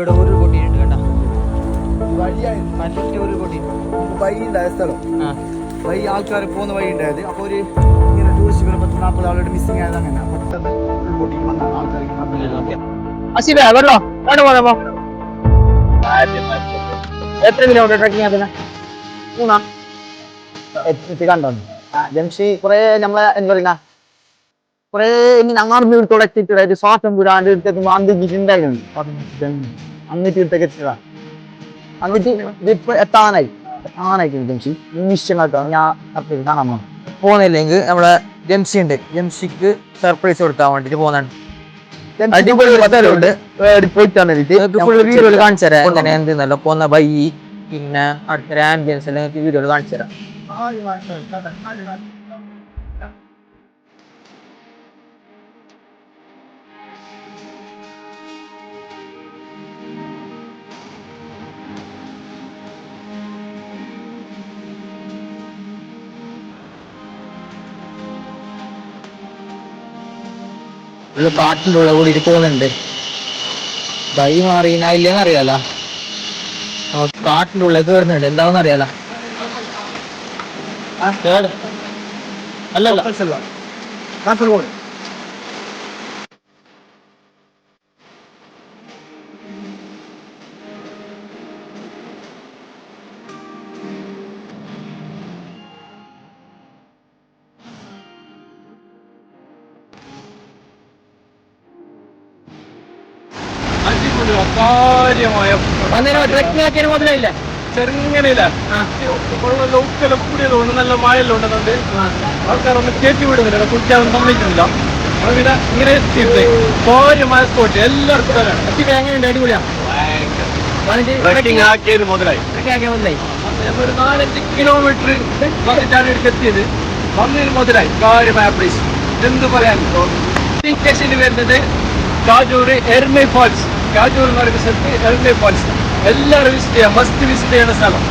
ഇവിടെ ഒരു കൊട്ടിയിട്ടുണ്ട് കേട്ടോ. വഴിയായിരുന്നു ഒരു കൊട്ടി വഴി ഉണ്ടായ സ്ഥലം ആ വഴി ആൾക്കാർ പോകുന്ന വഴി ഉണ്ടായത്. അപ്പോൾ ഒരു ഇങ്ങനെ ടൂറിസ്റ്റുകൾ 10-40 ആളുടെ മിസ്സിങ് ആയത്. അങ്ങനെ പെട്ടെന്ന് ഉൾപൊട്ടി വന്നാണ് ആൾക്കാർക്ക്. അസിബേ വെള്ളോ വേണ്ട പോന്നപ്പോ എത്ര കിലോമീറ്റർ ട്രക്കിംഗ് അതിന് മൂന്നാ എത്തി കണ്ടോ ജംഷി കുറെ നമ്മളെ എന്താ പറയുക കുറെ ഞങ്ങൾ തുടച്ചിട്ട് ശ്വാസം കൂടാണ്ട് എടുത്തേക്കുമ്പോ അന്തിണ്ടായിരുന്നു അന്നിട്ട് എടുത്തേക്ക് എത്തിയതാ. എന്നിട്ട് ഇതിപ്പോ എത്താനായി ജംഷി നിമിഷങ്ങൾക്കാണ് ഞാൻ കാണാൻ പോകുന്നില്ലെങ്കിൽ നമ്മളെ ജംഷി ഉണ്ട്, ജംഷിക്ക് സർപ്രൈസ് കൊടുക്കാൻ വേണ്ടിട്ട് പോകുന്നുണ്ട്. അടിപൊളി സ്ഥലമുണ്ട്, പോയിട്ടാണ് വീഡിയോയിൽ കാണിച്ചു തരാം എങ്ങനെ എന്തെന്നല്ലോ പോന്ന ബൈ പിന്നെ അടുത്ത ആംബിയൻസ് എല്ലാം വീഡിയോയിൽ കാണിച്ചു തരാം. കാട്ടിൻ്റെ ഉള്ള കൂടി പോകുന്നുണ്ട്, ബൈ മാറിനാ ഇല്ലെന്ന് അറിയാലോ. കാട്ടിൻ്റെ ഉള്ളിൽ കയറുന്നുണ്ട്, എന്താണെന്ന് അറിയാലോ. അല്ലല്ല കാസർഗോഡ് കാര്യമായ ട്രക്കിംഗ് ആക്കിയ മുതലായില്ല ചെറുങ്ങനെയില്ല ഉക്കെല്ലാം കൂടിയതുകൊണ്ട് നല്ല മഴയെല്ലാം ഉണ്ടെന്നുണ്ട് ആൾക്കാരൊന്നും കയറ്റി വിടുന്നില്ല, കുടിക്കാനൊന്നും സമ്മതിക്കുന്നില്ല. നമ്മൾ പിന്നെ ഇങ്ങനെ എത്തിയിട്ട് കാര്യമായ സ്പോട്ട് എല്ലാവർക്കും തരാണ്. എങ്ങനെയുണ്ട്? അടിപൊളിയാ. ട്രക്കിംഗ് ആക്കിയത് മുതലായി. ഒരു 4-5 കിലോമീറ്റർ വന്നിട്ടാണ് ഇവിടേക്ക് എത്തിയത്. വന്നതിന് മുതലായി കാര്യമായ പ്ലേസ്. എന്ത് പറയാൻ സ്റ്റേഷനിൽ വരുന്നത് കാജൂർ എർമെ ഫാൾസ്. കാജൂർ എന്ന് പറയുന്ന സ്ഥലത്ത് എർമെ ഫാൾസ് എല്ലാവരും വിസിറ്റ് ചെയ്യാം, മസ്റ്റ് വിസിറ്റ് ചെയ്യുന്ന സ്ഥലം.